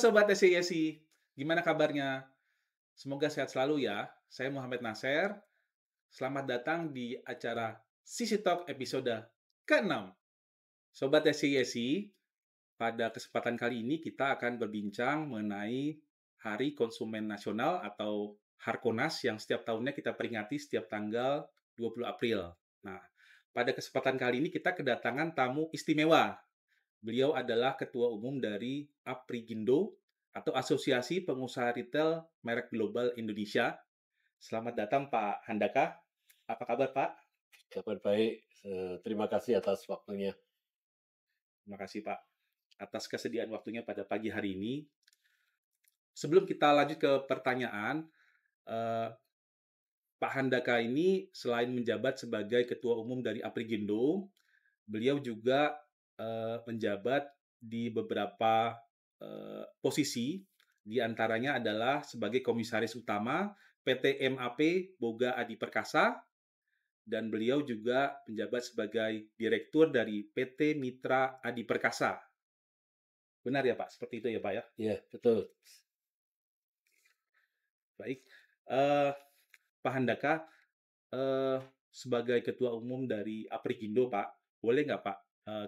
Sobat SYSI, gimana kabarnya? Semoga sehat selalu ya. Saya Muhammad Nasir. Selamat datang di acara Sisi Talk episode ke-6. Sobat SYSI, pada kesempatan kali ini kita akan berbincang mengenai Hari Konsumen Nasional atau Harkonas yang setiap tahunnya kita peringati setiap tanggal 20 April. Nah, pada kesempatan kali ini kita kedatangan tamu istimewa. Beliau adalah Ketua Umum dari Aprigindo atau Asosiasi Pengusaha Retail Merek Global Indonesia. Selamat datang Pak Handaka. Apa kabar Pak? Kabar baik, terima kasih atas waktunya. Terima kasih Pak atas kesediaan waktunya pada pagi hari ini. Sebelum kita lanjut ke pertanyaan, eh, Pak Handaka ini selain menjabat sebagai Ketua Umum dari Aprigindo, beliau juga menjabat di beberapa posisi, di antaranya adalah sebagai Komisaris Utama PT MAP Boga Adi Perkasa, dan beliau juga menjabat sebagai Direktur dari PT Mitra Adi Perkasa. Benar ya Pak? Seperti itu ya Pak ya? Ya, betul. Baik. Pak Handaka, sebagai Ketua Umum dari Aprigindo Pak, boleh nggak Pak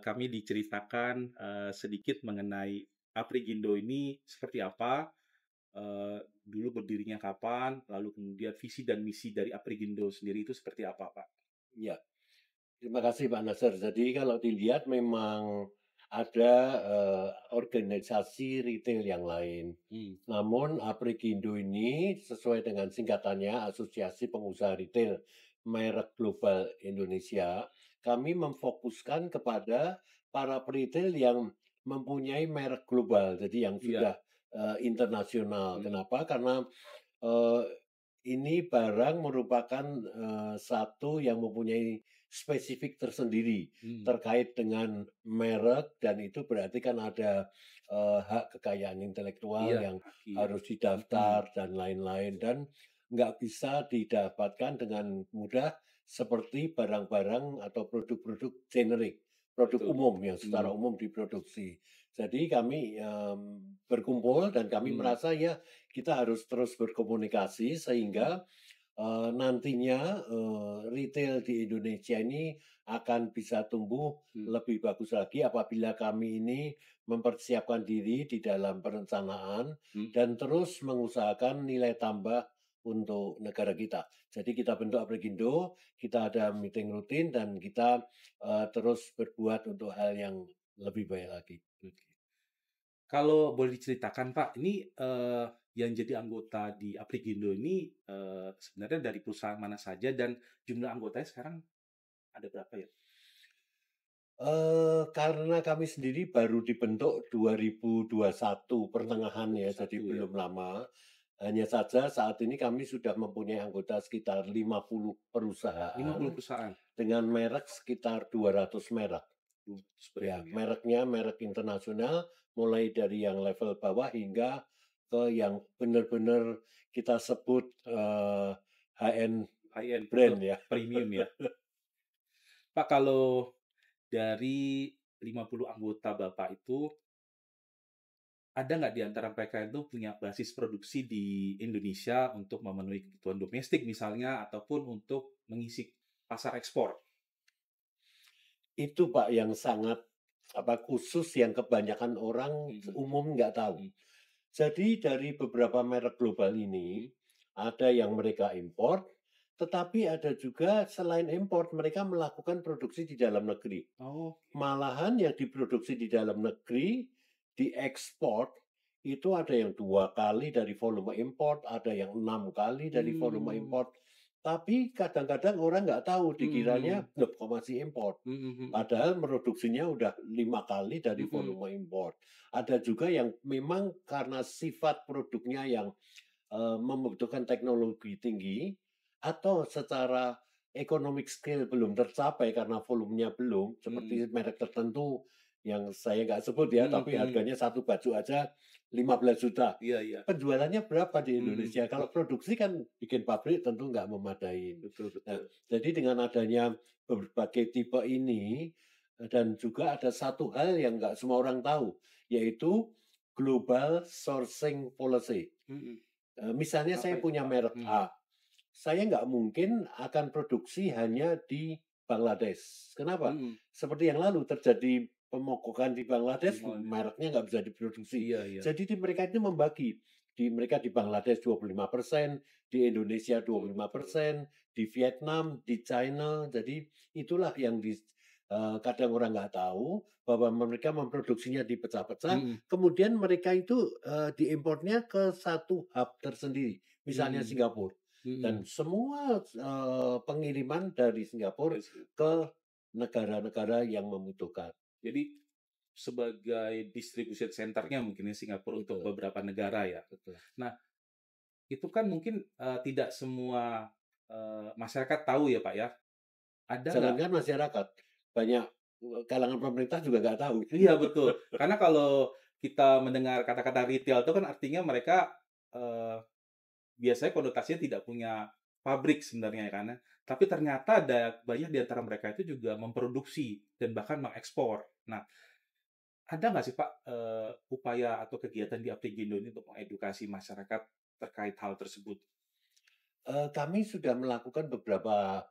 kami diceritakan sedikit mengenai Aprigindo ini seperti apa, dulu berdirinya kapan, lalu kemudian visi dan misi dari Aprigindo sendiri itu seperti apa Pak? Ya, terima kasih Pak Nasir. Jadi kalau dilihat memang ada organisasi retail yang lain. Hmm. Namun Aprigindo ini sesuai dengan singkatannya Asosiasi Pengusaha Retail Merek Global Indonesia, kami memfokuskan kepada para retail yang mempunyai merek global, jadi yang Iya. sudah internasional. Hmm. Kenapa? Karena eh, ini barang merupakan satu yang mempunyai spesifik tersendiri Hmm. terkait dengan merek, dan itu berarti kan ada hak kekayaan intelektual Iya. yang Iya. harus Hmm. didaftar dan lain-lain, dan nggak bisa didapatkan dengan mudah seperti barang-barang atau produk-produk generik, produk Betul. umum yang secara Hmm. umum diproduksi. Jadi kami berkumpul dan kami Hmm. merasa ya kita harus terus berkomunikasi sehingga nantinya retail di Indonesia ini akan bisa tumbuh Hmm. lebih bagus lagi apabila kami ini mempersiapkan diri di dalam perencanaan Hmm. dan terus mengusahakan nilai tambah untuk negara kita. Jadi kita bentuk Aprigindo, kita ada meeting rutin dan kita terus berbuat untuk hal yang lebih baik lagi. Oke. Kalau boleh diceritakan Pak, ini yang jadi anggota di Aprigindo ini sebenarnya dari perusahaan mana saja dan jumlah anggotanya sekarang ada berapa ya? Karena kami sendiri baru dibentuk 2021 pertengahan ya, jadi 21 ya. belum lama. Hanya saja saat ini kami sudah mempunyai anggota sekitar 50 perusahaan 50 perusahaan. dengan merek sekitar 200 merek. Brand Ya, ya. mereknya merek internasional, mulai dari yang level bawah hingga ke yang benar-benar kita sebut high-end High end brand ya. premium ya. Pak, kalau dari 50 anggota Bapak itu ada nggak di antara mereka itu punya basis produksi di Indonesia untuk memenuhi kebutuhan domestik misalnya ataupun untuk mengisi pasar ekspor? Itu Pak yang sangat khusus yang kebanyakan orang Mhm. umum nggak tahu. Mhm. Jadi dari beberapa merek global ini Mhm. ada yang mereka impor, tetapi ada juga selain impor mereka melakukan produksi di dalam negeri. Oh. Malahan yang diproduksi di dalam negeri diekspor itu ada yang 2 kali dari volume import, ada yang 6 kali dari volume Hmm. import. Tapi kadang-kadang orang nggak tahu, dikiranya Mhm. loh kok masih import. Mhm. Mhm. Padahal produksinya udah 5 kali dari Mhm. volume import. Ada juga yang memang karena sifat produknya yang membutuhkan teknologi tinggi atau secara economic scale belum tercapai karena volumenya belum, Mhm. seperti merek tertentu yang saya nggak sebut ya, Mhm. tapi Mhm. harganya satu baju aja 15 juta. Iya, iya. Penjualannya berapa di Mhm. Indonesia? Kalau produksi kan bikin pabrik tentu nggak memadai. Betul, Nah, betul. jadi dengan adanya berbagai tipe ini dan juga ada satu hal yang nggak semua orang tahu, yaitu global sourcing policy. Mhm. Misalnya Apa saya itu, punya Pak? merek Mhm. A, saya nggak mungkin akan produksi hanya di Bangladesh. Kenapa? Mhm. Seperti yang lalu terjadi pemogokan di Di Bangladesh, mana? mereknya nggak bisa diproduksi. Iya, iya. Jadi mereka itu membagi. Mereka di Bangladesh 25%, di Indonesia Betul, betul. 25%, di Vietnam, di China. Jadi itulah yang kadang orang nggak tahu bahwa mereka memproduksinya dipecah-pecah, Mhm. kemudian mereka itu diimportnya ke satu hub tersendiri, misalnya Mhm. Singapura. Dan Mhm. semua pengiriman dari Singapura Yes. ke negara-negara yang membutuhkan. Jadi sebagai distribution center-nya mungkin ya Singapura untuk Betul, beberapa negara ya. betul. Nah, itu kan mungkin, tidak semua, masyarakat tahu ya, Pak, ya. Ada nggak? Jangankan masyarakat, banyak kalangan pemerintah juga nggak tahu. Iya, betul. Karena kalau kita mendengar kata-kata retail itu kan artinya mereka, eee, biasanya konotasinya tidak punya pabrik sebenarnya ya kan ya. Tapi ternyata ada banyak di antara mereka itu juga memproduksi dan bahkan mengekspor. Nah, ada nggak sih Pak, upaya atau kegiatan di Aprigindo ini untuk mengedukasi masyarakat terkait hal tersebut? Kami sudah melakukan beberapa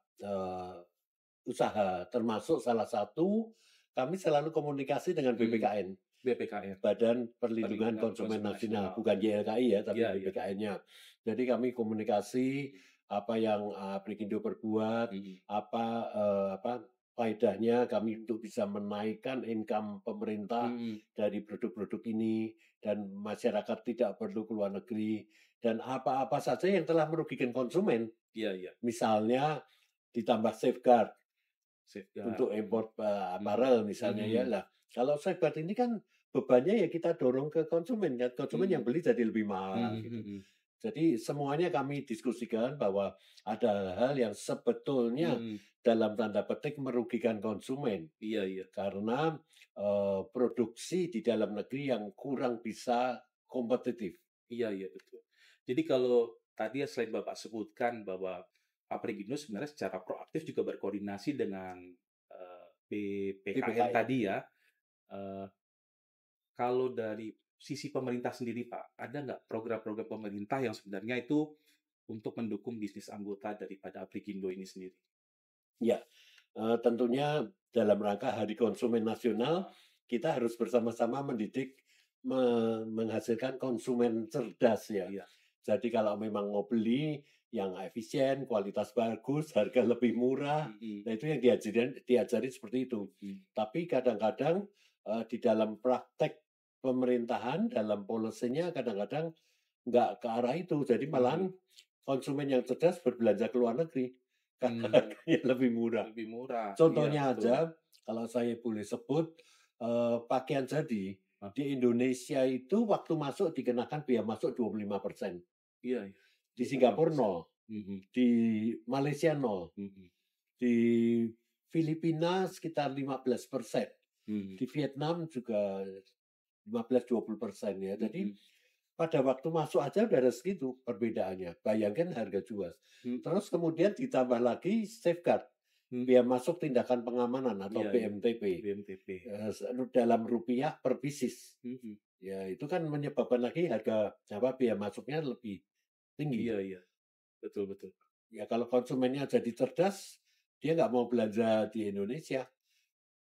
usaha, termasuk salah satu kami selalu komunikasi dengan Mhm, BPKN, BPKN, Badan Perlindungan Perlindungan Konsumen Konsumen Nasional, Nasional. bukan YLKI ya, tapi Iya, iya. BPKN-nya. Jadi kami komunikasi apa yang Aprikindo perbuat, Mhm, apa faedahnya kami untuk bisa menaikkan income pemerintah mhm. dari produk-produk ini dan masyarakat tidak perlu ke luar negeri dan apa-apa saja yang telah merugikan konsumen. Iya, iya. Misalnya ditambah safeguard Safeguard. untuk Mhm, impor mhm, aparel misalnya ya. mhm, Lah, kalau safeguard ini kan bebannya ya kita dorong ke konsumen kan, konsumen yang mhm, beli jadi lebih mahal mhm, gitu. mhm, Jadi semuanya kami diskusikan bahwa ada hal yang sebetulnya mhm. dalam tanda petik merugikan konsumen Iya, iya. karena produksi di dalam negeri yang kurang bisa kompetitif. Iya, iya, betul. Jadi kalau tadi ya selain Bapak sebutkan bahwa Aprigindo sebenarnya secara proaktif juga berkoordinasi dengan, BPKN PPKN. tadi ya, eee, kalau dari sisi pemerintah sendiri Pak, ada nggak program-program pemerintah yang sebenarnya itu untuk mendukung bisnis anggota daripada Aprigindo ini sendiri? Ya, tentunya dalam rangka Hari Konsumen Nasional, Heeh, kita harus bersama-sama mendidik menghasilkan konsumen cerdas ya. iya, Jadi kalau memang mau beli yang efisien, kualitas bagus, harga lebih murah, mhm, nah itu yang diajari seperti itu. mhm, Tapi kadang-kadang, di dalam praktek pemerintahan, dalam policy-nya kadang-kadang nggak ke arah itu. Jadi malahan mhm, konsumen yang cerdas berbelanja ke luar negeri, karena mmm, harganya lebih murah. lebih murah, iya Contohnya betul. aja, kalau saya boleh sebut, pakaian jadi, Hah, di Indonesia itu waktu masuk dikenakan biaya masuk 25%, iya, iya, di 25%. Singapura nol, Mhm, di Malaysia nol, mhm, di Filipina sekitar 15%, mhm, di Vietnam juga 15-20% ya. Jadi mhm, pada waktu masuk aja udah ada segitu perbedaannya, bayangkan harga jual. mhm, Terus kemudian ditambah lagi safeguard, mhm, biaya masuk tindakan pengamanan atau iya, iya, BMTP, BNPB. dalam rupiah per pieces. Mhm, Ya itu kan menyebabkan lagi harga apa, biaya masuknya lebih tinggi. iya, iya, betul, betul. Ya kalau konsumennya jadi cerdas, dia nggak mau belanja di Indonesia,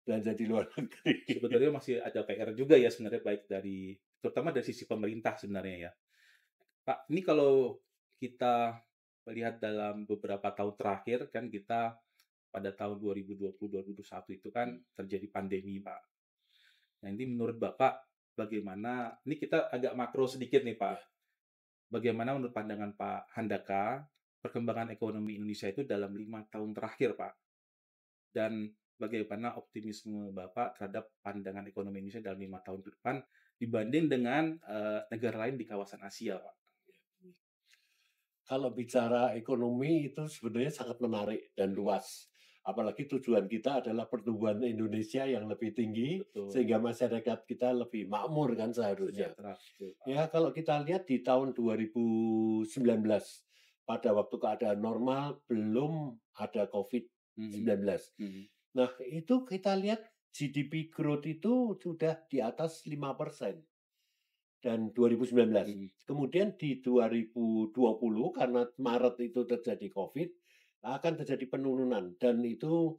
belanja di luar negeri. Sebenarnya masih ada PR juga ya sebenarnya baik dari terutama dari sisi pemerintah sebenarnya ya. Pak, ini kalau kita melihat dalam beberapa tahun terakhir kan kita pada tahun 2020, 2021 itu kan terjadi pandemi, Pak. Nah, ini menurut Bapak bagaimana ini kita agak makro sedikit nih, Pak. Ya. Bagaimana menurut pandangan Pak Handaka perkembangan ekonomi Indonesia itu dalam 5 tahun terakhir, Pak? Dan bagaimana optimisme Bapak terhadap pandangan ekonomi Indonesia dalam 5 tahun ke depan dibanding dengan, negara lain di kawasan Asia, Pak? Kalau bicara ekonomi itu sebenarnya sangat menarik dan luas. Apalagi tujuan kita adalah pertumbuhan Indonesia yang lebih tinggi Betul, sehingga masyarakat kita lebih makmur kan seharusnya. sejahtera, betul, Pak. Ya kalau kita lihat di tahun 2019 pada waktu keadaan normal belum ada Mhm, COVID-19. mhm, Nah, itu kita lihat GDP growth itu sudah di atas 5%. dan 2019. Mhm. Kemudian di 2020 karena Maret itu terjadi Covid, akan terjadi penurunan dan itu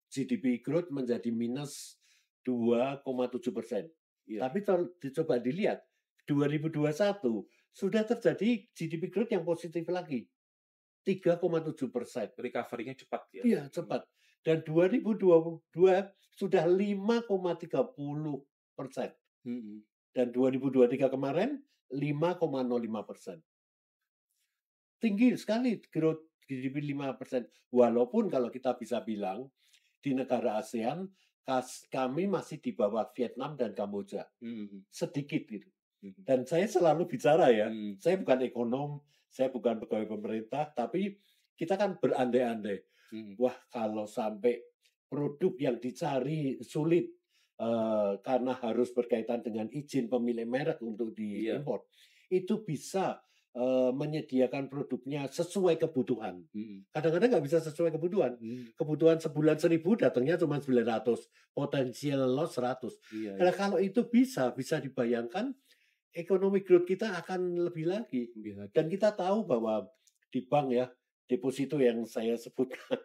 GDP growth menjadi minus 2,7%. Iya. Tapi kalau dicoba dilihat 2021 sudah terjadi GDP growth yang positif lagi 3,7%. Recovery-nya cepat ya? Iya, cepat. Dan 2022 sudah 5,30%. Mhm. Dan 2023 kemarin 5,05%. Tinggi sekali growth GDP 5%. Walaupun kalau kita bisa bilang di negara ASEAN kami masih di bawah Vietnam dan Kamboja. Mhm. Sedikit gitu. Mhm. Dan saya selalu bicara ya, Mhm. saya bukan ekonom, saya bukan pegawai pemerintah, tapi kita kan berandai-andai. Mhm. Wah, kalau sampai produk yang dicari sulit karena harus berkaitan dengan izin pemilik merek untuk Iya. diimpor, itu bisa menyediakan produknya sesuai kebutuhan. Mhm. Kadang-kadang nggak bisa sesuai kebutuhan. Mhm. Kebutuhan sebulan 1.000 datangnya cuma 900, potensial loss 100. Iya, Nah, iya. kalau itu bisa dibayangkan ekonomi growth kita akan lebih lagi. Lebih lagi. Dan kita tahu bahwa di bank ya, deposito yang saya sebutkan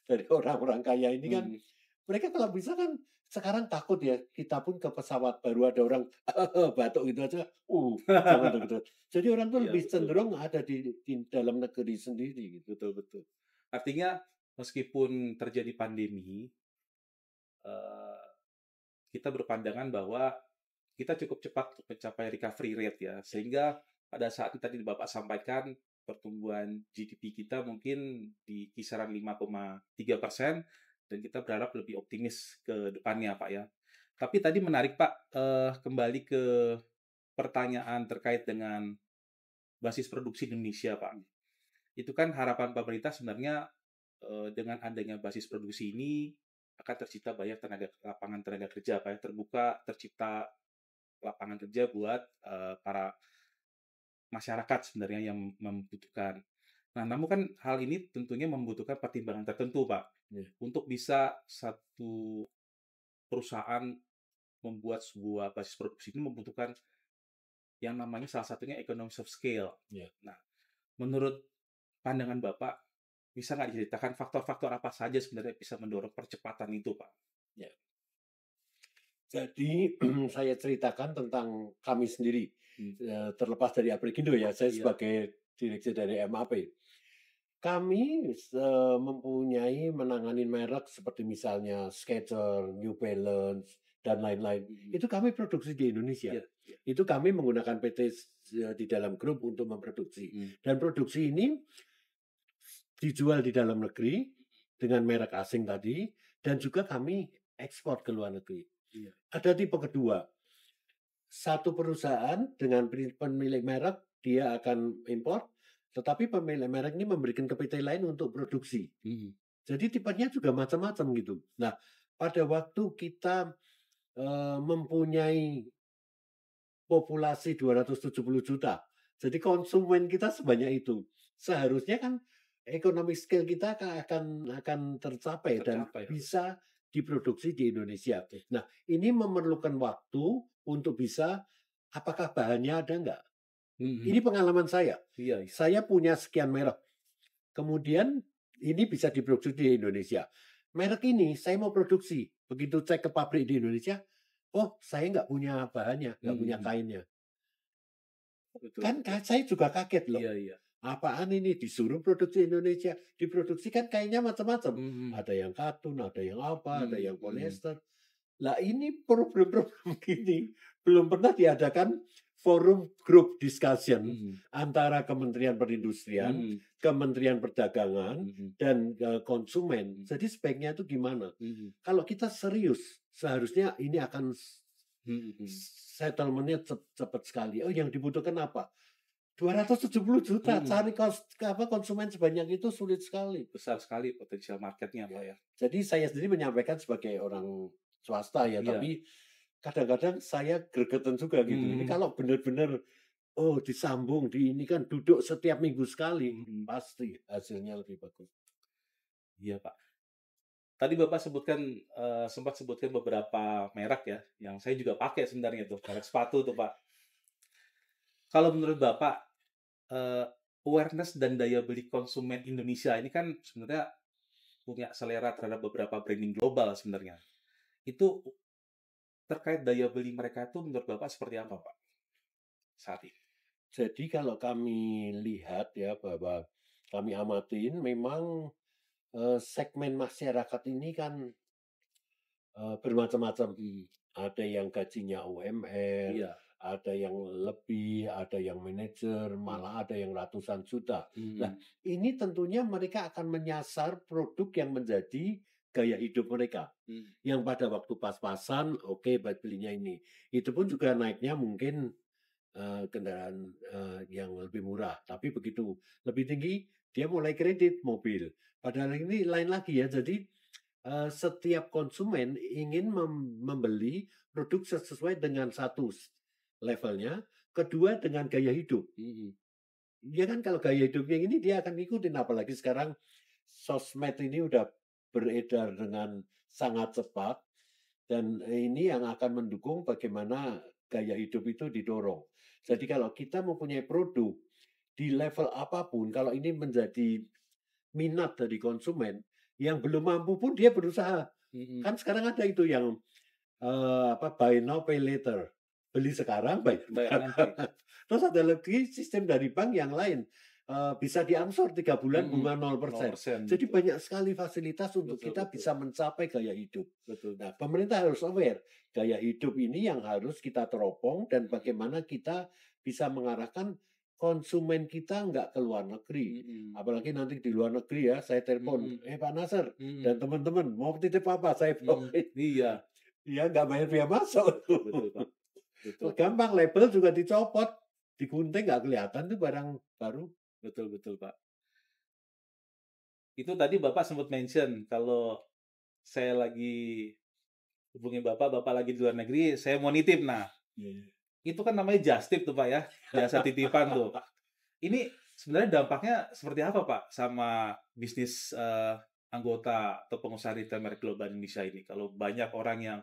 dari orang-orang kaya ini kan, Mhm. mereka kalau bisa kan sekarang takut ya, kita pun ke pesawat baru ada orang batuk gitu aja, jangan gitu. Jadi orang tuh Iya, lebih betul. cenderung ada di dalam negeri sendiri gitu. Betul, betul. Artinya meskipun terjadi pandemi, eee, kita berpandangan bahwa kita cukup cepat untuk mencapai recovery rate ya, sehingga pada saat yang tadi Bapak sampaikan, pertumbuhan GDP kita mungkin di kisaran 5,3% dan kita berharap lebih optimis ke depannya, Pak, ya. Tapi tadi menarik, Pak, kembali ke pertanyaan terkait dengan basis produksi Indonesia, Pak. Itu kan harapan pemerintah sebenarnya, dengan adanya basis produksi ini akan tercipta banyak lapangan tenaga kerja, Pak, ya, tercipta lapangan kerja buat, para masyarakat sebenarnya yang membutuhkan. Nah, namun kan hal ini tentunya membutuhkan pertimbangan tertentu, Pak. Ya. Untuk bisa satu perusahaan membuat sebuah basis produksi ini membutuhkan yang namanya salah satunya economies of scale. Ya. Nah, menurut pandangan Bapak, bisa nggak diceritakan faktor-faktor apa saja sebenarnya bisa mendorong percepatan itu, Pak? Ya. Jadi saya ceritakan tentang kami sendiri, Hmm. terlepas dari Aprikindo ya, saya Iya. sebagai direksi dari MAP. Kami mempunyai menangani merek seperti misalnya Skechers, New Balance, dan lain-lain. Mhm. Itu kami produksi di Indonesia. Iya, iya. Itu kami menggunakan PT di dalam grup untuk memproduksi. Mhm. Dan produksi ini dijual di dalam negeri dengan merek asing tadi, dan juga kami ekspor ke luar negeri. Iya. Ada tipe kedua, satu perusahaan dengan pemilik merek, dia akan impor, tetapi pemilik merek ini memberikan ke PT lain untuk produksi. Mhm. Jadi tipenya juga macam-macam gitu. Nah, pada waktu kita mempunyai populasi 270 juta, jadi konsumen kita sebanyak itu. Seharusnya kan economic scale kita akan tercapai dan Tercapai harus. bisa diproduksi di Indonesia. Nah, ini memerlukan waktu untuk bisa apakah bahannya ada enggak? Mhm. Ini pengalaman saya. Iya, iya. Saya punya sekian merek. Kemudian ini bisa diproduksi di Indonesia. Merek ini saya mau produksi. Begitu cek ke pabrik di Indonesia, oh saya nggak punya bahannya, nggak punya Mhm. kainnya. Betul, Kan betul. saya juga kaget loh. Iya, iya. Apaan ini disuruh produksi Indonesia? Diproduksi kan kainnya macam-macam. Mhm. Ada yang katun, ada yang apa, ada yang Mhm, mhm. polyester. Lah ini problem-problem gini belum pernah diadakan forum group discussion Mhm. antara Kementerian Perindustrian, Mhm. Kementerian Perdagangan, Mhm. dan konsumen. Mhm. Jadi sebaiknya itu gimana? Mhm. Kalau kita serius, seharusnya ini akan Mhm. settlement-nya cepat sekali. Oh, yang dibutuhkan apa? 270 juta, Mhm. cari konsumen sebanyak itu sulit sekali. Besar sekali potensial marketnya, Pak, Ya. ya. Jadi saya sendiri menyampaikan sebagai orang swasta ya, Iya. tapi kadang-kadang saya gregetan juga gitu. Ini Mhm. kalau benar-benar oh disambung di ini kan duduk setiap minggu sekali, Mhm. pasti hasilnya lebih bagus. Iya, Pak. Tadi Bapak sebutkan, sempat sebutkan beberapa merek ya, yang saya juga pakai sebenarnya tuh, merek sepatu tuh, Pak. Kalau menurut Bapak, eee, awareness dan daya beli konsumen Indonesia ini kan sebenarnya punya selera terhadap beberapa branding global sebenarnya. Itu terkait daya beli mereka itu menurut Bapak seperti apa, Pak, saat ini? Jadi kalau kami lihat ya bahwa kami amatin memang, segmen masyarakat ini kan, bermacam-macam. Mhm, Ada yang gajinya UMR, iya, ada yang lebih, ada yang manajer, mhm, malah ada yang ratusan juta. Nah, mhm, ini tentunya mereka akan menyasar produk yang menjadi gaya hidup mereka. mhm, Yang pada waktu pas-pasan, oke, buat belinya ini. Itu pun juga naiknya mungkin kendaraan, yang lebih murah. Tapi begitu lebih tinggi, dia mulai kredit mobil. Padahal ini lain lagi ya. Jadi, setiap konsumen ingin membeli produk sesuai dengan satu levelnya, kedua dengan gaya hidup. mhm, Ya kan kalau gaya hidupnya ini dia akan ngikutin, apalagi sekarang sosmed ini udah beredar dengan sangat cepat dan ini yang akan mendukung bagaimana gaya hidup itu didorong. Jadi kalau kita mempunyai produk di level apapun, kalau ini menjadi minat dari konsumen, yang belum mampu pun dia berusaha. mhm, Kan sekarang ada itu yang buy now pay later. Beli sekarang, bayar bayar nanti. belakangan. Terus ada lagi sistem dari bank yang lain, bisa diangsur 3 bulan Mhm, bunga 0%. 0%, Jadi betul, banyak sekali fasilitas untuk betul kita betul, bisa mencapai gaya hidup. betul, Nah, pemerintah harus aware, gaya hidup ini yang harus kita teropong dan mhm, bagaimana kita bisa mengarahkan konsumen kita nggak ke luar negeri. mhm, Apalagi nanti di luar negeri ya, saya telepon, mhm, Pak Nasir mhm, dan teman-teman mau titip apa? Saya mhm, bawain. iya, Iya, nggak bayar biaya masuk tuh. betul, Pak, betul, Gampang, label juga dicopot, digunting nggak kelihatan tuh barang baru. betul betul, Pak. Itu tadi Bapak sempat mention kalau saya lagi hubungin Bapak, Bapak lagi di luar negeri, saya mau nitip. Nah, Iya. itu kan namanya just tip tuh, Pak, ya, jasa titipan tuh. Ini sebenarnya dampaknya seperti apa, Pak, sama bisnis, anggota atau pengusaha retail merek global Indonesia ini? Kalau banyak orang yang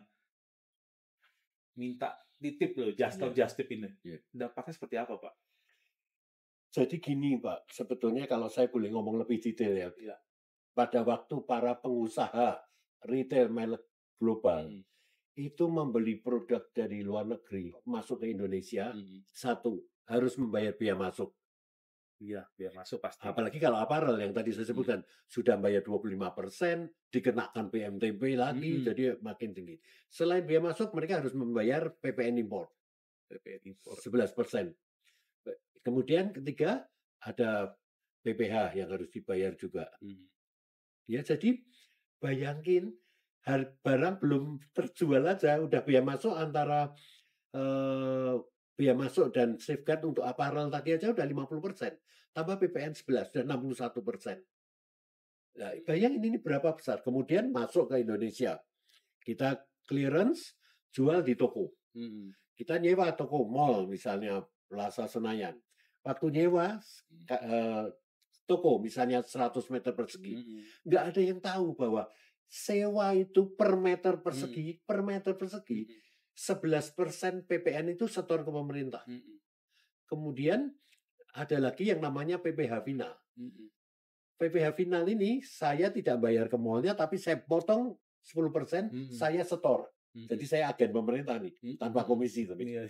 minta titip loh, Iya, just tip ini, iya. dampaknya seperti apa, Pak? Jadi gini, Pak, sebetulnya kalau saya boleh ngomong lebih detail ya, Iya, pada waktu para pengusaha retail merek global mhm, itu membeli produk dari luar negeri masuk ke Indonesia, mhm, satu, harus membayar biaya masuk. iya, biaya masuk pasti. Apalagi kalau apparel yang tadi saya Mhm, sebutkan, sudah bayar 25%, dikenakan PMTP lagi, mhm, jadi makin tinggi. Selain biaya masuk, mereka harus membayar PPN impor, PPN impor. 11%. Kemudian ketiga, ada PPh yang harus dibayar juga. Mhm, Ya, jadi bayangin barang belum terjual aja udah biaya masuk antara, biaya masuk dan safeguard untuk apparel tadi aja udah 50%, tambah PPN 11, sudah 61%. Nah, bayangin ini berapa besar. Kemudian masuk ke Indonesia. Kita clearance, jual di toko. mhm, Kita nyewa toko mall misalnya Plaza Senayan. Waktu nyewa toko misalnya 100 meter persegi. mhm, Nggak ada yang tahu bahwa sewa itu mhm, per meter persegi, mhm, 11% PPN itu setor ke pemerintah. mhm, Kemudian ada lagi yang namanya PPh final. mhm, PPh final ini saya tidak bayar ke mallnya, tapi saya potong 10%, mhm, saya setor. mhm, Jadi saya agen pemerintah nih, mhm, tanpa mhm, komisi tapi. iya.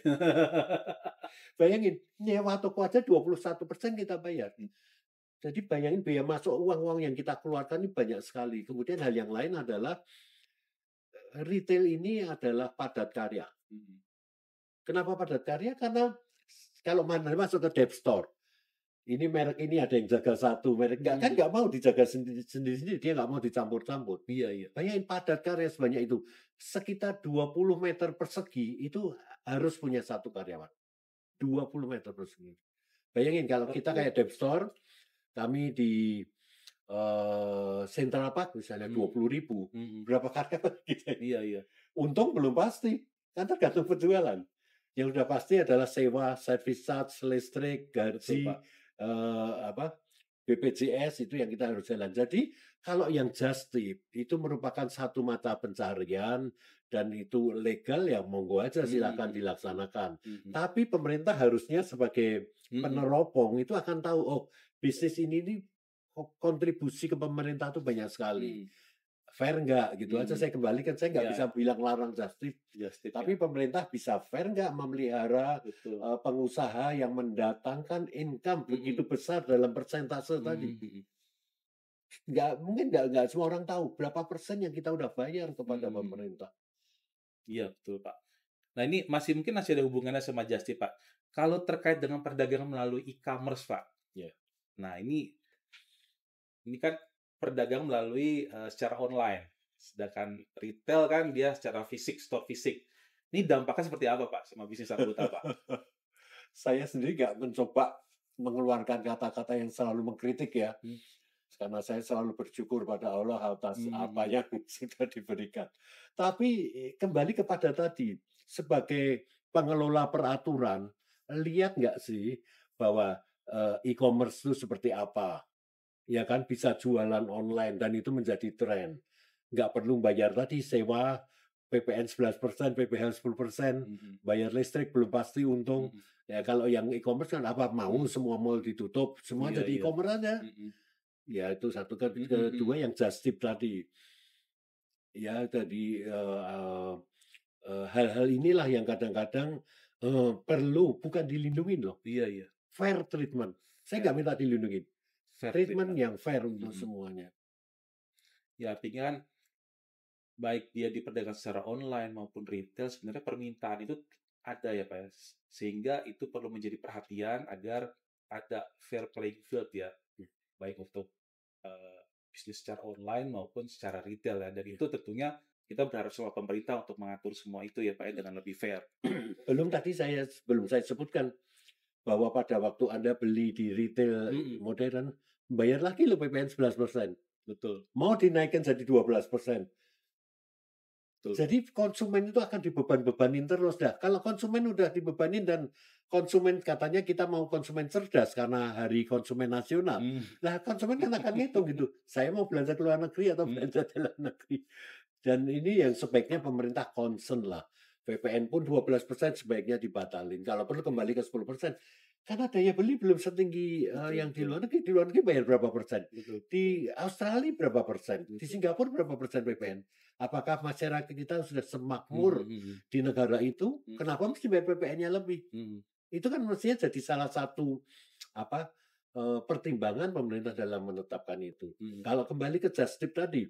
Bayangin, nyewa toko aja 21% kita bayar. Mhm, Jadi bayangin biaya masuk uang-uang yang kita keluarkan ini banyak sekali. Kemudian hal yang lain adalah retail ini adalah padat karya. mhm, Kenapa padat karya? Karena kalau mana masuk ke dep store, ini merek ini ada yang jaga satu merek nggak kan mhm, nggak mau dijaga sendiri-sendiri, dia nggak mau dicampur-campur. iya iya, Bayangin padat karya sebanyak itu, sekitar 20 meter persegi itu harus punya satu karyawan. 20 meter persegi. Bayangin kalau kita betul, kayak dep store, kami di Central Park misalnya mhm, 20.000, mhm, berapa karyawan kita? iya iya, Untung belum pasti, kan tergantung penjualan. Yang sudah pasti adalah sewa, service charge, listrik, betul, gaji, Pak, eee, apa BPJS itu yang kita harus jalan. Jadi kalau yang just tip itu merupakan satu mata pencarian dan itu legal ya monggo aja silakan dilaksanakan. Tapi pemerintah harusnya sebagai peneropong itu akan tahu oh bisnis ini kontribusi ke pemerintah tuh banyak sekali. Fair nggak gitu aja saya kembalikan, saya nggak bisa bilang larang just tip, tapi pemerintah bisa fair nggak memelihara pengusaha yang mendatangkan income begitu besar dalam persentase tadi. Nggak semua orang tahu berapa persen yang kita udah bayar kepada pemerintah. Iya betul Pak. Nah ini mungkin masih ada hubungannya sama just tip Pak. Kalau terkait dengan perdagangan melalui e-commerce Pak. Nah ini kan perdagangan melalui secara online. Sedangkan retail kan dia secara fisik, store fisik. Ini dampaknya seperti apa Pak sama bisnis anggota Pak? Saya sendiri nggak mencoba mengeluarkan kata-kata yang selalu mengkritik ya. Karena saya selalu bersyukur pada Allah atas apa yang sudah diberikan. Tapi kembali kepada tadi, sebagai pengelola peraturan, lihat nggak sih bahwa e-commerce itu seperti apa? Ya kan bisa jualan online dan itu menjadi tren. Nggak perlu bayar tadi sewa PPN 11%, PPh 10%, bayar listrik belum pasti untung. Ya kalau yang e-commerce kan apa mau semua mall ditutup, semua jadi e-commerce aja. Ya itu satu. Kedua yang just tip tadi. Ya tadi hal-hal inilah yang kadang-kadang perlu bukan dilindungi loh. Iya. Fair treatment. Saya nggak minta dilindungi. Treatment yang fair untuk semuanya. Ya artinya kan baik dia diperdagangkan secara online maupun retail sebenarnya permintaan itu ada ya Pak ya. Sehingga itu perlu menjadi perhatian agar ada fair playing field ya. Baik untuk bisnis secara online maupun secara retail ya. Dan itu tentunya kita berharap sama pemerintah untuk mengatur semua itu ya Pak ya dengan lebih fair. Belum saya sebutkan bahwa pada waktu Anda beli di retail modern, bayar lagi loh PPN 11%. Betul. Mau dinaikkan jadi 12%. Betul. Jadi konsumen itu akan dibeban-bebanin terus dah. Kalau konsumen udah dibebanin dan konsumen katanya kita mau konsumen cerdas karena hari konsumen nasional. Nah konsumen kan akan ngitung gitu. Saya mau belanja ke luar negeri atau belanja di dalam negeri. Dan ini yang sebaiknya pemerintah concern lah. PPN pun 12% sebaiknya dibatalin. Kalau perlu kembali ke 10%. Karena daya beli belum setinggi yang di luar negeri. Di luar negeri bayar berapa persen? Di Australia berapa persen? Di Singapura berapa persen PPN? Apakah masyarakat kita sudah semakmur di negara itu? Kenapa mesti bayar PPN-nya lebih? Itu kan mestinya jadi salah satu pertimbangan pemerintah dalam menetapkan itu. Kalau kembali ke just tip tadi,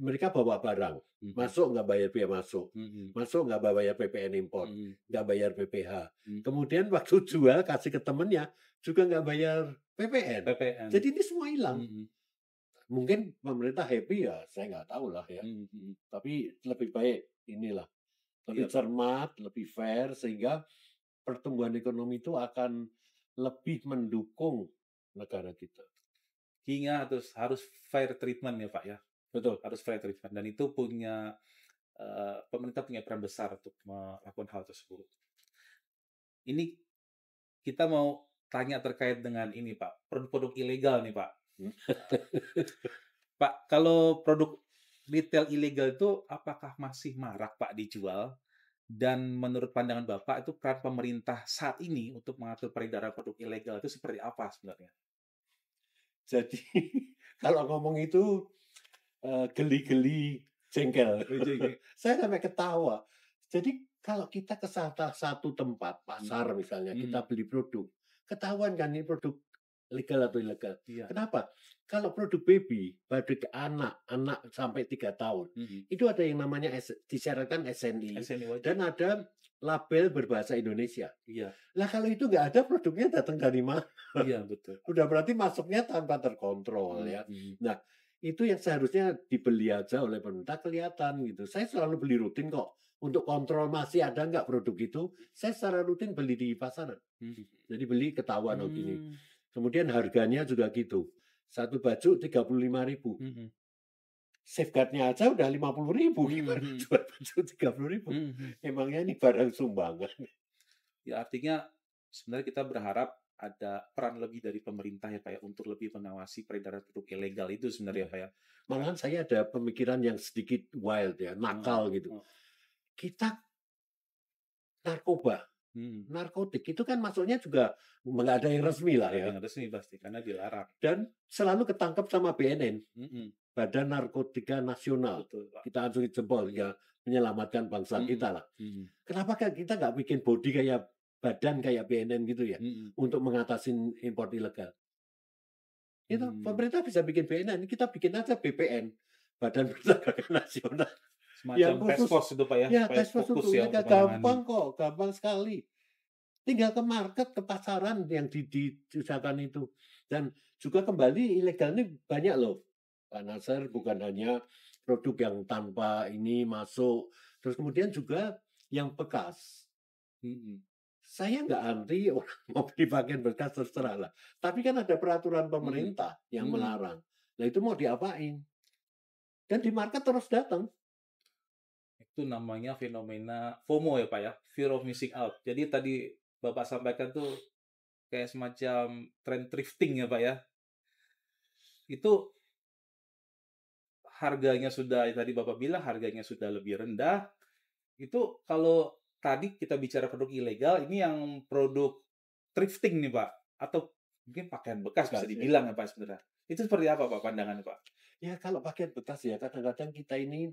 mereka bawa barang, masuk nggak bayar biaya masuk, masuk nggak bayar PPN impor, nggak bayar PPh. Kemudian waktu jual kasih ke temennya juga nggak bayar PPN. Jadi ini semua hilang. Mungkin pemerintah happy ya, saya nggak tahu lah ya. Tapi lebih baik inilah, lebih cermat, lebih fair sehingga pertumbuhan ekonomi itu akan lebih mendukung negara kita. Ingat harus fair treatment ya Pak ya. Betul, harus fair treatment. Dan itu pemerintah punya peran besar untuk melakukan hal tersebut. Ini kita mau tanya terkait dengan ini Pak, produk-produk ilegal nih Pak. Pak, kalau produk retail ilegal itu apakah masih marak Pak dijual? Dan menurut pandangan Bapak itu peran pemerintah saat ini untuk mengatur peredaran produk ilegal itu seperti apa sebenarnya? Jadi kalau ngomong itu geli-geli jengkel. Saya sampai ketawa. Jadi kalau kita ke satu tempat, pasar misalnya, kita beli produk, ketahuan kan ini produk legal atau ilegal. Kenapa? Kalau produk baby, produk anak sampai 3 tahun, itu ada yang namanya disyaratkan SNI dan ada label berbahasa Indonesia. Lah kalau itu nggak ada, produknya datang dari mana? Iya, betul. Udah berarti masuknya tanpa terkontrol ya. Nah, itu yang seharusnya dibeli aja oleh pemerintah kelihatan gitu. Saya selalu beli rutin kok. Untuk kontrol masih ada nggak produk itu, saya secara rutin beli di pasaran. Jadi beli ketahuan gini. Kemudian harganya juga gitu. Satu baju 35.000. Safeguardnya aja udah 50.000. Gimana jual baju 30.000? Emangnya ini barang sumbangan? Ya artinya sebenarnya kita berharap ada peran lebih dari pemerintah ya Pak ya, untuk lebih mengawasi peredaran produk ilegal itu sebenarnya Iya. Pak ya? Malahan saya ada pemikiran yang sedikit wild ya, nakal gitu. Heeh. Kita narkoba, Mhm. narkotik itu kan masuknya juga nggak ada yang resmi lah Nggak ada ya. yang resmi pasti, karena dilarang. Dan selalu ketangkep sama BNN, Mhm. Badan Narkotika Nasional. Betul Pak. Kita acungi jempol ya, menyelamatkan bangsa Mhm. kita lah. Mhm. Kenapa kan kita nggak bikin body kayak badan kayak BNN gitu ya, Mhm. untuk mengatasi impor ilegal? Itu Mmm. pemerintah bisa bikin BNN, kita bikin aja BPN, Badan Perdagangan Nasional, Semacam yang task khusus. force itu Pak ya, Ya, supaya task force fokus untuk ya ilegal untuk menangani. gampang kok, gampang sekali. Tinggal ke market, ke pasaran yang diusahakan itu. Dan juga kembali ilegal ini banyak loh, Pak Nasir, bukan hanya produk yang tanpa ini masuk, terus kemudian juga yang bekas. Mhm. Saya nggak anti orang mau beli pakaian bekas terserah lah. Tapi kan ada peraturan Mhm. pemerintah yang Mhm. melarang. Nah itu mau diapain? Dan di market terus datang. Itu namanya fenomena FOMO ya Pak ya, fear of missing out. Jadi tadi Bapak sampaikan tuh kayak semacam tren thrifting ya Pak ya. Itu harganya sudah tadi Bapak bilang harganya sudah lebih rendah. Itu kalau tadi kita bicara produk ilegal, ini yang produk thrifting nih Pak, atau mungkin pakaian bekas bisa Bekas ya. dibilang ya Pak sebenarnya. Itu seperti apa Pak pandangannya Pak? Ya kalau pakaian bekas ya kadang-kadang kita ini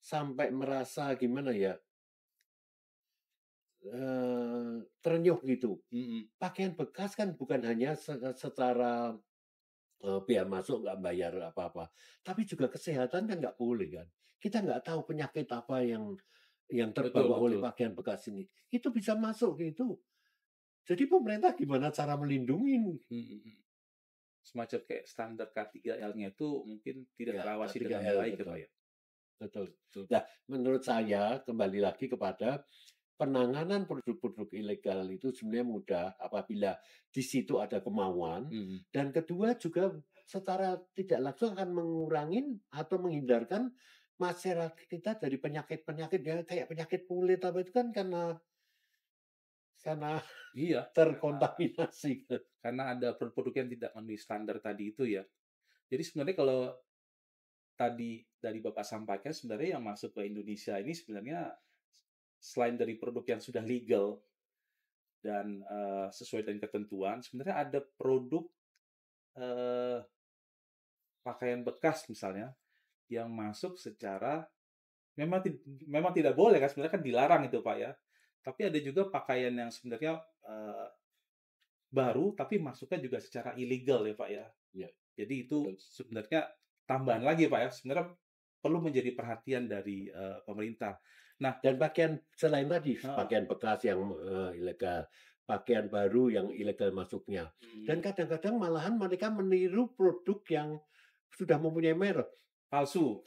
sampai merasa gimana ya, terenyuh gitu. Mhm. Pakaian bekas kan bukan hanya secara, biaya masuk nggak bayar apa-apa, tapi juga kesehatan kan nggak boleh kan. Kita nggak tahu penyakit apa yang Betul terbawa oleh betul. pakaian bekas ini. Itu bisa masuk gitu. Jadi pemerintah gimana cara melindungi? Mhm mhm. Semacam kayak standar K3L-nya itu mungkin tidak Ya, terawasi dengan K3L baik ya Pak betul, ya? betul, betul. Nah, menurut saya kembali lagi kepada penanganan produk-produk ilegal itu sebenarnya mudah apabila di situ ada kemauan, Mhm. dan kedua juga secara tidak langsung akan mengurangi atau menghindarkan masyarakat kita dari penyakit-penyakit ya kayak penyakit kulit apa itu kan karena Iya, terkontaminasi. karena ada produk-produk yang tidak memenuhi standar tadi itu ya. Jadi sebenarnya kalau tadi dari Bapak sampaikan sebenarnya yang masuk ke Indonesia ini sebenarnya selain dari produk yang sudah legal dan, sesuai dengan ketentuan, sebenarnya ada produk, eee, pakaian bekas misalnya yang masuk secara memang memang tidak boleh kan, sebenarnya kan dilarang itu, Pak, ya. Tapi ada juga pakaian yang sebenarnya, baru tapi masuknya juga secara ilegal ya, Pak, ya. Ya, Jadi itu betul. sebenarnya tambahan lagi, Pak, ya, sebenarnya perlu menjadi perhatian dari, pemerintah. Nah Dan pakaian selain tadi, heeh, pakaian bekas yang, ilegal, pakaian baru yang ilegal masuknya. mhm, Dan kadang-kadang malahan mereka meniru produk yang sudah mempunyai merek. palsu,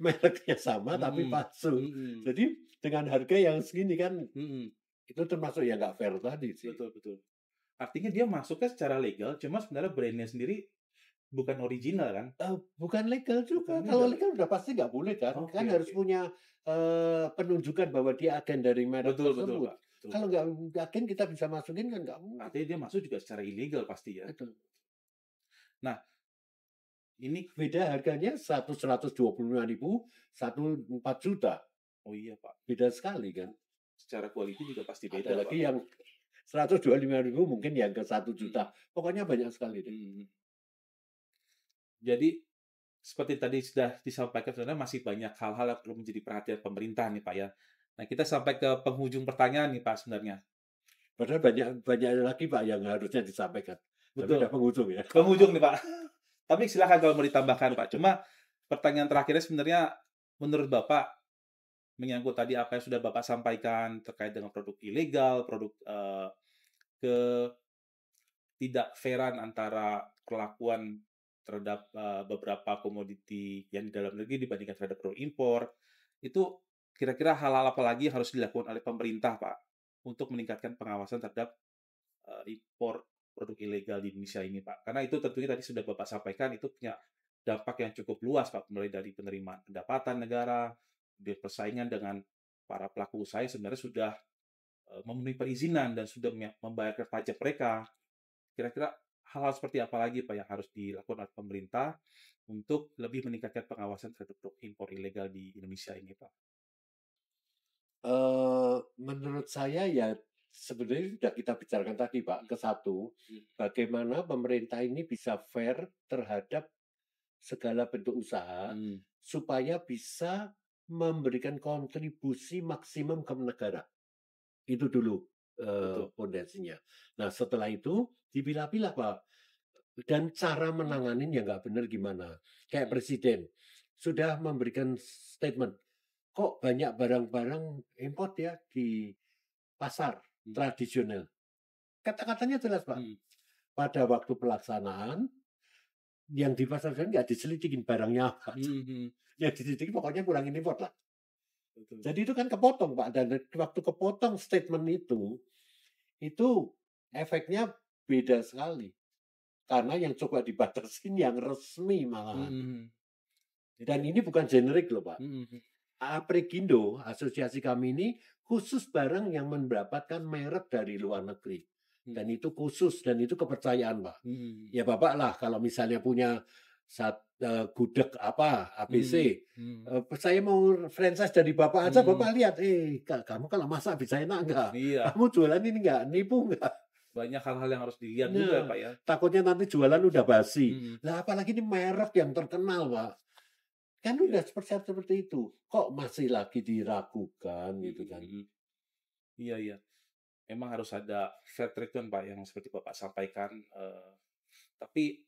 Mereknya sama tapi mhm, palsu. mhm, Jadi dengan harga yang segini kan, mhm, itu termasuk yang nggak fair tadi sih. betul betul. Artinya dia masuknya secara legal, cuma sebenarnya brand-nya sendiri bukan original kan? Bukan legal juga, Bukan kalau legal ya? legal udah pasti nggak boleh kan. Kan Oke harus oke. punya, penunjukan bahwa dia agen dari merek Betul betul, tersebut. Pak, betul, Kalau Pak. nggak agen kita bisa masukin kan nggak mungkin. Artinya dia masuk juga secara ilegal pasti ya? Betul. Nah, ini Beda harganya satu 125.000, satu 4 juta. oh iya, Pak, Beda sekali kan. secara quality juga pasti Ada beda, Pak. lagi yang 125.000 mungkin yang ke satu Mhm, juta. Pokoknya banyak sekali deh. mhm. Jadi, seperti tadi sudah disampaikan sebenarnya masih banyak hal-hal yang perlu menjadi perhatian pemerintah nih, Pak, ya. Nah, kita sampai ke penghujung pertanyaan nih, Pak, sebenarnya. Padahal banyak banyak lagi Pak yang harusnya disampaikan. Tapi udah Betul, penghujung ya. penghujung nih, Pak. Tapi silakan kalau mau ditambahkan, Pak. Cuma pertanyaan terakhirnya sebenarnya menurut Bapak, menyangkut tadi apa yang sudah Bapak sampaikan terkait dengan produk ilegal, produk, tidak fairan antara perlakuan terhadap, beberapa komoditi yang di dalam negeri dibandingkan terhadap produk impor, itu kira-kira hal-hal apa lagi yang harus dilakukan oleh pemerintah, Pak, untuk meningkatkan pengawasan terhadap, impor produk ilegal di Indonesia ini, Pak? Karena itu tentunya tadi sudah Bapak sampaikan itu punya dampak yang cukup luas, Pak, mulai dari penerimaan pendapatan negara, kemudian persaingan dengan para pelaku usaha yang sebenarnya sudah memenuhi perizinan dan sudah membayarkan pajak mereka. Kira-kira hal-hal seperti apa lagi Pak yang harus dilakukan oleh pemerintah untuk lebih meningkatkan pengawasan terhadap impor ilegal di Indonesia ini, Pak? Menurut saya ya sebenarnya sudah kita bicarakan tadi Pak, ke satu, bagaimana pemerintah ini bisa fair terhadap segala bentuk usaha Hmm, supaya bisa memberikan kontribusi maksimum ke negara. Itu dulu betul. pondasinya. Nah setelah itu dipilah-pilah Pak. Dan cara menanganin ya nggak benar gimana. Kayak Hmm, presiden sudah memberikan statement, kok banyak barang-barang import ya di pasar hmm, tradisional. Kata-katanya jelas Pak. hmm, Pada waktu pelaksanaan, yang di pasar tradisional nggak diselidikin barangnya apa. hmm, hmm, Yang diselidikin pokoknya kurangin import lah. betul. Jadi itu kan kepotong Pak. Dan waktu kepotong statement itu efeknya beda sekali. Karena yang coba dibatasin yang resmi Hmm, malahan. hmm, hmm. Dan Jadi, ini bukan generik loh Pak. hmm, hmm, Aprikindo, asosiasi kami ini khusus barang yang mendapatkan merek dari luar negeri. hmm, Dan itu khusus, dan itu kepercayaan Pak. hmm, hmm, Ya Bapak lah kalau misalnya punya gudeg apa, hmm, ABC. hmm. Saya mau franchise dari Bapak aja, Hmm, Bapak lihat, kamu kalau masak bisa enak enggak? iya, Kamu jualan ini enggak? Nipu enggak? banyak hal-hal yang harus dilihat juga ya Nah, Pak ya. takutnya nanti jualan udah basi. Hmm, Lah apalagi ini merek yang terkenal, Pak. Kan iya. udah seperti itu. Kok masih lagi diragukan Hmm, gitu kan? hmm, hmm. Iya, iya. Memang harus ada fair treatment Pak yang seperti Bapak sampaikan. Tapi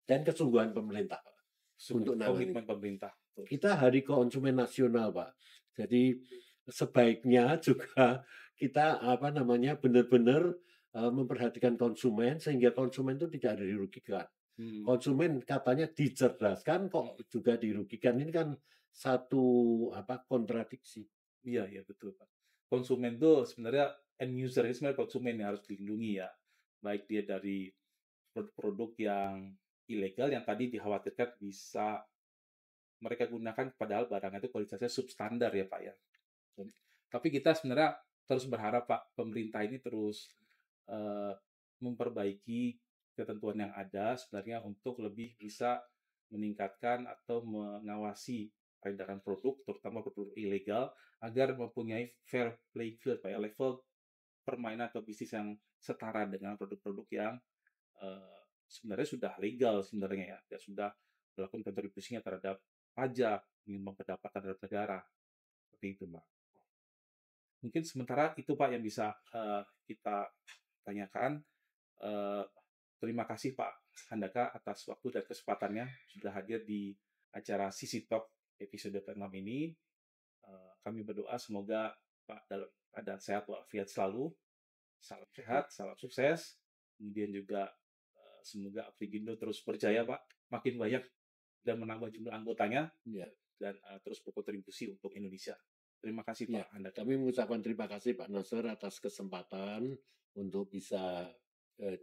Dan kesungguhan pemerintah Pak, sungguh untuk nangani. komitmen pemerintah. Betul. Kita Hari Konsumen Nasional, Pak. Jadi sebaiknya juga kita apa namanya benar-benar memperhatikan konsumen sehingga konsumen itu tidak ada dirugikan. Hmm, Konsumen katanya dicerdaskan kok juga dirugikan. Ini kan satu apa kontradiksi. iya, iya betul Pak. Konsumen tuh sebenarnya end user ini sebenarnya konsumen yang harus dilindungi ya. Baik dia dari produk-produk yang ilegal yang tadi dikhawatirkan bisa mereka gunakan padahal barang itu kualitasnya substandar ya Pak ya. Tapi kita sebenarnya terus berharap Pak pemerintah ini terus eh, memperbaiki ketentuan yang ada sebenarnya untuk lebih bisa meningkatkan atau mengawasi peredaran produk, terutama produk ilegal, agar mempunyai fair play field, Pak ya, level permainan atau bisnis yang setara dengan produk-produk yang sebenarnya sudah legal sebenarnya ya, dan sudah melakukan kontribusinya terhadap pajak, menyumbang pendapatan terhadap negara, seperti itu, Pak. Mungkin sementara itu Pak yang bisa kita tanyakan. Eh, Terima kasih Pak Handaka atas waktu dan kesempatannya sudah hadir di acara Sisi Talk episode ke-6 ini. Kami berdoa semoga Pak dalam keadaan sehat walafiat selalu. Salam sehat, salam sukses. Kemudian juga semoga Afrigindo terus berjaya Pak, makin banyak dan menambah jumlah anggotanya Ya, dan terus berkontribusi untuk Indonesia. Terima kasih ya. Pak Handaka. Kami mengucapkan terima kasih Pak Nasir atas kesempatan untuk bisa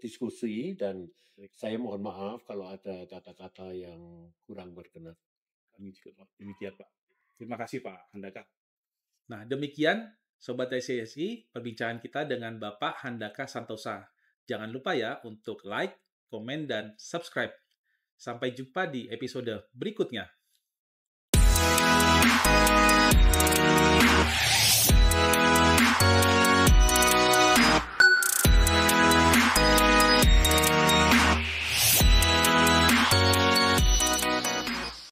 diskusi dan saya mohon maaf kalau ada kata-kata yang kurang berkenan. Kami juga demikian Pak. Terima kasih Pak Handaka. Nah, demikian Sobat ICSI perbincangan kita dengan Bapak Handaka Santosa. Jangan lupa ya untuk like, komen, dan subscribe. Sampai jumpa di episode berikutnya.